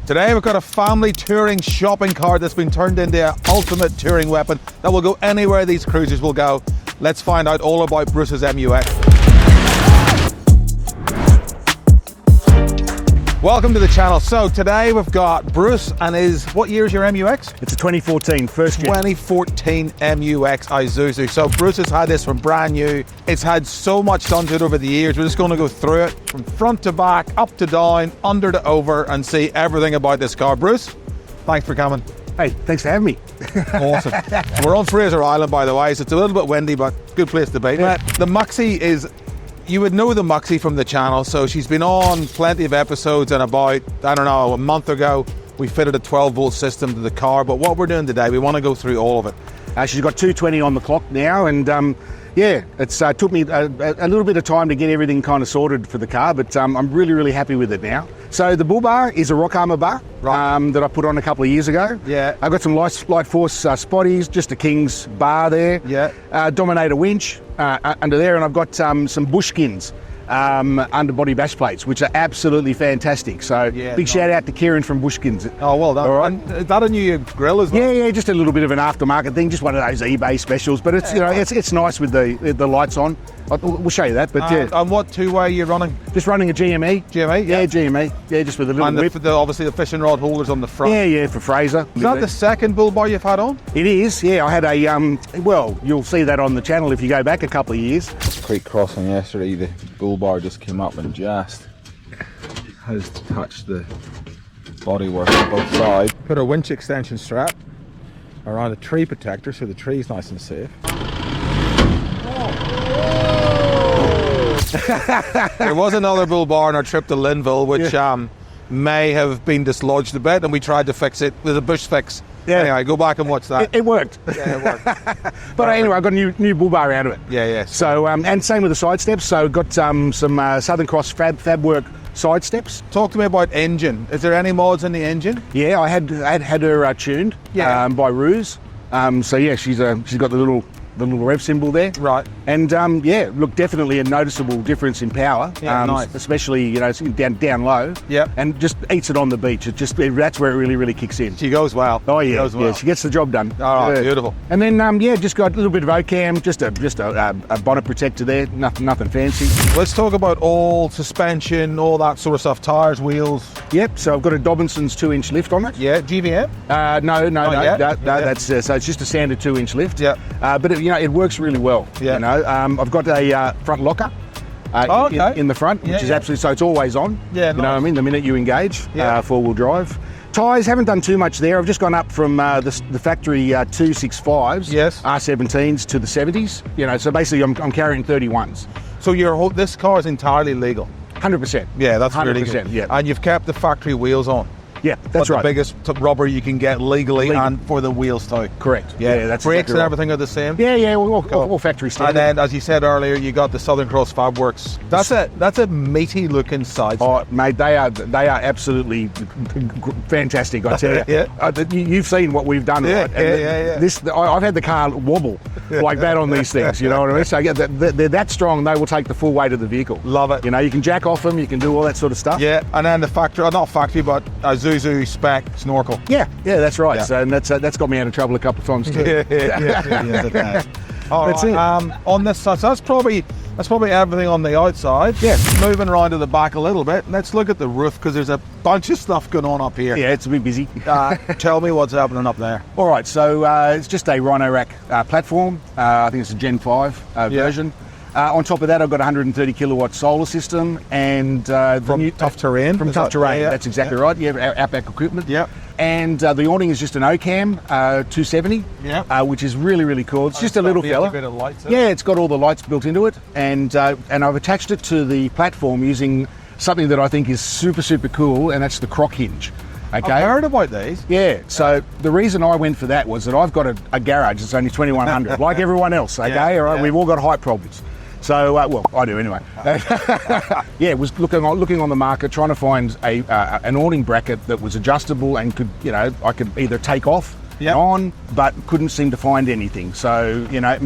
Today we've got a family touring shopping cart that's been turned into an ultimate touring weapon that will go anywhere these cruisers will go. Let's find out all about Bruce's MUX. Welcome to the channel. So today we've got Bruce and his, what year is your MUX? It's a 2014 first gen. 2014 MUX Isuzu. So Bruce has had this from brand new. It's had so much done to it over the years. We're just going to go through it from front to back, up to down, under to over, and see everything about this car. Bruce, thanks for coming. Hey, thanks for having me. Awesome. We're on Fraser Island, by the way, so it's a little bit windy, but good place to be. Yeah. The Muxie is, you would know the Muxie from the channel, so she's been on plenty of episodes, and about, I don't know, a month ago, we fitted a 12-volt system to the car, but what we're doing today, we want to go through all of it. She's got 220 on the clock now, and yeah, it's took me a little bit of time to get everything kind of sorted for the car, but I'm really, really happy with it now. So the bull bar is a rock armour bar, right, that I put on a couple of years ago. Yeah. I've got some light force spotties, just a King's bar there. Yeah. Dominator winch under there, and I've got some bushkins underbody bash plates, which are absolutely fantastic. So yeah, big shout out to Kieran from Bushkins. Oh, well done. All right. And is that a new grill as well? Yeah, just a little bit of an aftermarket thing, just one of those eBay specials. But it's, you know, it's nice with the lights on. We'll show you that. But yeah. And what two-way are you running? Just running a GME. GME? Yeah, GME. Yeah, just with a little whip. Obviously the fishing rod holders on the front. Yeah, for Fraser. Is that the second bull bar you've had on? It is, yeah. I had a, well, you'll see that on the channel if you go back a couple of years. Creek crossing yesterday, the bull bar just came up and just has touched the bodywork on both sides. Put a winch extension strap around a tree protector so the tree's nice and safe. There was another bull bar on our trip to Linville which may have been dislodged a bit, and we tried to fix it with a bush fix. Yeah. Anyway, go back and watch that. It worked. Yeah, it worked. But anyway, I got a new bull bar out of it. Yeah. So and same with the side steps. So got some Southern Cross fab work side steps. Talk to me about engine. Is there any mods in the engine? Yeah, I had her tuned by Ruse. So yeah, she's got the little rev symbol there. Right. And yeah, look, definitely a noticeable difference in power. Yeah, nice. Especially, you know, down low. Yeah. And just eats it on the beach. That's where it really kicks in. She goes well. Oh yeah, yeah. She gets the job done. All right, beautiful. And then yeah, just got a little bit of OCAM, just a bonnet protector there. Nothing fancy. Let's talk about all suspension, all that sort of stuff. Tires, wheels. Yep. So I've got a Dobinson's 2-inch lift on it. Yeah. GVM? No. That's so it's just a standard 2-inch lift. Yeah. But it works really well. Yeah. You know, I've got a front locker in the front, which is absolutely, so it's always on. Yeah. You know what I mean? The minute you engage, 4-wheel drive. Tyres, haven't done too much there. I've just gone up from the factory 265s, R17s to the 70s. You know, so basically I'm carrying 31s. So this car is entirely legal? 100%. Yeah, that's really good. Yeah. And you've kept the factory wheels on? Yeah, that's right. The biggest rubber you can get legally and for the wheels too. Correct. Yeah, that's brakes exactly and everything are the same. Yeah, all factory standard. And then, as you said earlier, you got the Southern Cross Fabworks. That's a meaty looking side. Oh, mate, they are absolutely fantastic. I tell you. You've seen what we've done. Yeah, right? Yeah. I've had the car wobble like that on these things. You know what I mean? So they're that strong. They will take the full weight of the vehicle. Love it. You know, you can jack off them. You can do all that sort of stuff. Yeah, and then the factory, not factory, but Isuzu spec snorkel. Yeah, that's right. Yeah. So and that's got me out of trouble a couple of times too. Yeah. All right. It. On this side, so that's probably everything on the outside. Yeah. Moving around to the back a little bit. Let's look at the roof because there's a bunch of stuff going on up here. Yeah, it's a bit busy. Tell me what's happening up there. All right. So it's just a Rhino Rack platform. I think it's a Gen 5 version. On top of that, I've got a 130 kilowatt solar system and from Tough Terrain. From Tough Terrain, that's exactly right. Yeah, our outback equipment. Yeah. And the awning is just an OCAM 270, which is really cool. It's just a little fella. Bit of lights, it's got all the lights built into it, and I've attached it to the platform using something that I think is super cool, and that's the croc hinge. Okay. I've heard about these. Yeah, so the reason I went for that was that I've got a garage that's only 2100, like everyone else, okay? All right, we've all got height problems. So, well, I do anyway. Yeah, was looking on the market, trying to find an awning bracket that was adjustable and could, you know, I could either take off on, but couldn't seem to find anything. So, you know,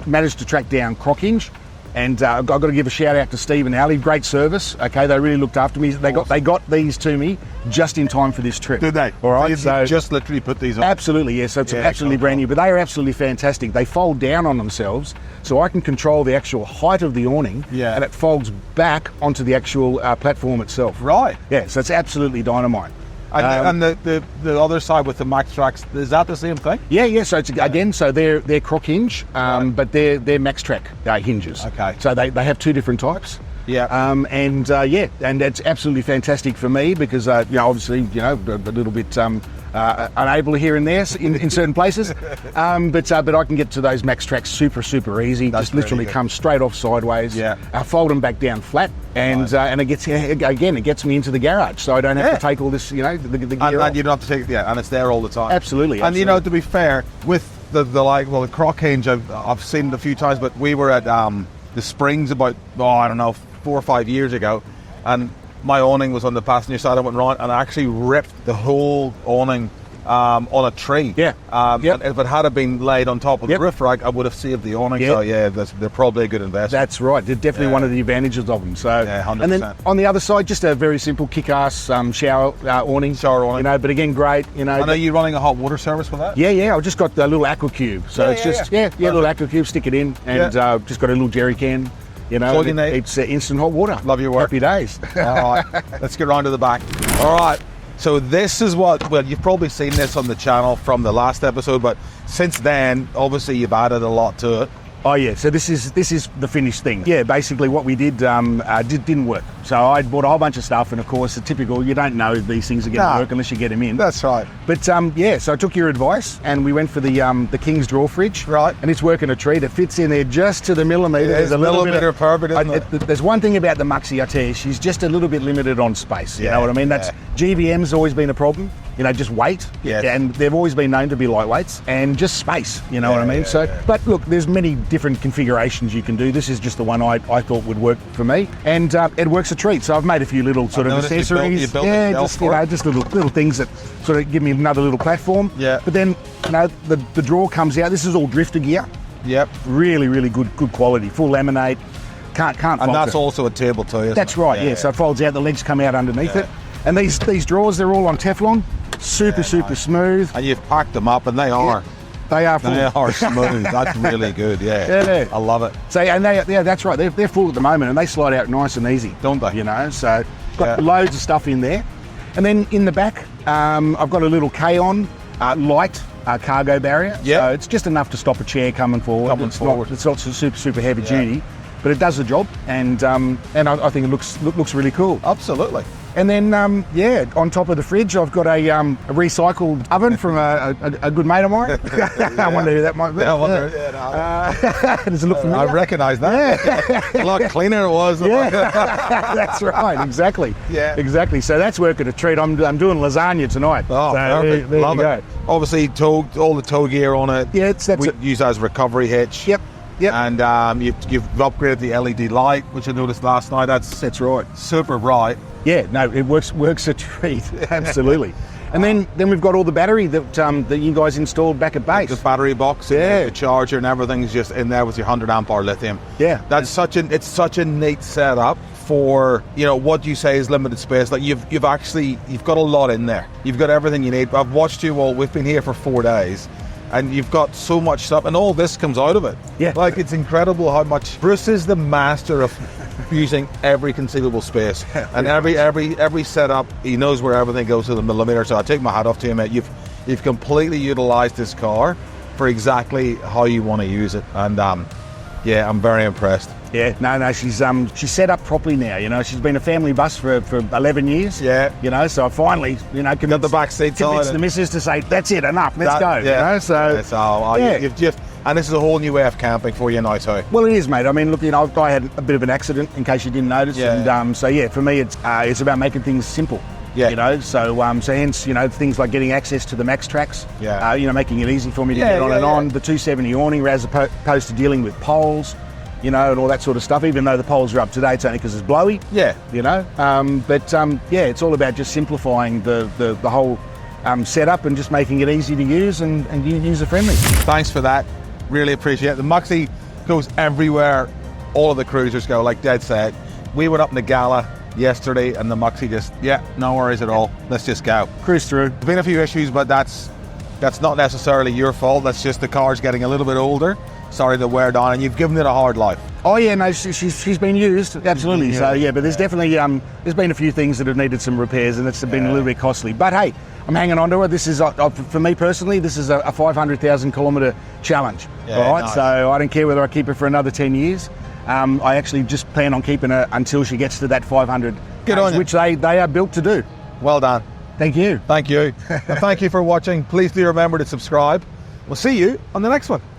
managed to track down croc hinge. And I've got to give a shout out to Steve and Ali. Great service. Okay, they really looked after me. They got these to me just in time for this trip. Did they? All right. So just literally put these on. Absolutely, yes. So it's absolutely brand new. But they are absolutely fantastic. They fold down on themselves, so I can control the actual height of the awning. Yeah. And it folds back onto the actual platform itself. Right. Yeah. So it's absolutely dynamite. And the other side with the MUX tracks, is that the same thing? Yeah. So it's again, so they're crock hinge, but they're MUX track hinges. Okay. So they have two different types. Yeah. And it's absolutely fantastic for me because obviously a little bit unable here and there in certain places, but I can get to those MUX tracks super easy. That's just literally really come straight off sideways. Yeah. Fold them back down flat, and it gets me into the garage, so I don't have to take all this the gear off. And you don't have to take it, and it's there all the time. Absolutely. And to be fair, with the crock hinge, I've seen it a few times, but we were at the Springs about 4 or 5 years ago, and my awning was on the passenger side. I went around and I actually ripped the whole awning on a tree. Yeah. And if it had been laid on top of the roof rack, I would have saved the awning. Yep. So they're probably a good investment. That's right. They're definitely one of the advantages of them. So 100%. And then on the other side, just a very simple kick-ass shower awning. Shower awning. But again, great. And are you running a hot water service with that? Yeah. I've just got the little aqua cube. So it's just little aqua cube. Stick it in, and just got a little jerry can. It's instant hot water. Love your work. Happy days. All right, let's get round to the back. All right, so this is you've probably seen this on the channel from the last episode, but since then, obviously you've added a lot to it. Oh yeah, so this is the finished thing. Yeah, basically what we did didn't work. So I bought a whole bunch of stuff, and of course the typical, you don't know these things are going to work unless you get them in. That's right. But so I took your advice, and we went for the King's drawer fridge. Right. And it's working a treat. It fits in there just to the millimetre. There's a millimetre perfect, isn't it? There's one thing about the Muxie, I tell you, she's just a little bit limited on space. You know what I mean? That's GVM's always been a problem. Just weight. Yes. And they've always been known to be lightweights, and just space. You know what I mean? But look, there's many different configurations you can do. This is just the one I thought would work for me, and it works a treat. So I've made a few little sort of accessories. You built just little things that sort of give me another little platform. Yeah. But then the drawer comes out. This is all drifter gear. Yep. Really good quality. Full laminate. Can't fault And that's it. also a table too, isn't That's it? right. Yeah. So it folds out. The legs come out underneath it. And these drawers, they're all on Teflon. Super smooth. And you've packed them up, and they are. They are full. They are smooth. That's really good. Yeah. I love it. So that's right. They're full at the moment, and they slide out nice and easy, don't they? So got loads of stuff in there, and then in the back, I've got a little K-on light cargo barrier. Yeah. So it's just enough to stop a chair coming forward. It's not super heavy duty, but it does the job, and I think it looks really cool. Absolutely. And then, on top of the fridge, I've got a recycled oven from a good mate of mine. I wonder who that might be. I wonder. Does it look familiar? I recognise that. A lot cleaner it was. That's right. Exactly. Yeah. Exactly. So that's working a treat. I'm doing lasagna tonight. Oh, so perfect. There Love you it. go. Obviously, all the tow gear on it. Yeah, we use that as a recovery hitch. Yep. And you've upgraded the LED light, which I noticed last night. That's right. Super bright. Yeah, no, it works a treat. Absolutely. And then we've got all the battery that you guys installed back at base. The battery box, the charger, and everything's just in there with your 100 amp hour lithium. Yeah, it's such a neat setup for what you say is limited space. Like you've got a lot in there. You've got everything you need. I've watched you all. We've been here for 4 days. And you've got so much stuff, and all this comes out of it. Yeah. Like, it's incredible how much. Bruce is the master of using every conceivable space. And every setup, he knows where everything goes to the millimetre. So I take my hat off to you, mate. You've completely utilised this car for exactly how you want to use it. And I'm very impressed. Yeah, no, she's set up properly now. She's been a family bus for 11 years. Yeah. So I finally, got the back seat convinced the missus to say, that's it, enough, let's go. Yeah. So and this is a whole new way of camping for you now too. Well, it is, mate. I mean, look, I had a bit of an accident, in case you didn't notice. Yeah. And for me, it's about making things simple. Yeah. So hence, things like getting access to the MUX tracks. Yeah. Making it easy for me to get on and on. The 270 awning, as opposed to dealing with poles. And all that sort of stuff. Even though the poles are up today, it's only because it's blowy. Yeah. It's all about just simplifying the whole setup and just making it easy to use and user friendly. Thanks for that. Really appreciate it. The Muxie goes everywhere all of the cruisers go, like Dad said. We went up in the Gala yesterday and the Muxie just, yeah, no worries at all. Let's just go. Cruise through. There's been a few issues, but that's not necessarily your fault. That's just the car's getting a little bit older. Sorry to wear down, and you've given it a hard life. Oh yeah, no, she's been used, absolutely. So yeah, but there's definitely there's been a few things that have needed some repairs, and it's been a little bit costly. But hey, I'm hanging on to it. This is for me personally, this is a 500,000 kilometre challenge. Yeah, all right, nice. so I don't care whether I keep it for another 10 years. I actually just plan on keeping her until she gets to that 500, Good on you. which they are built to do. Well done. Thank you. Thank you. And thank you for watching. Please do remember to subscribe. We'll see you on the next one.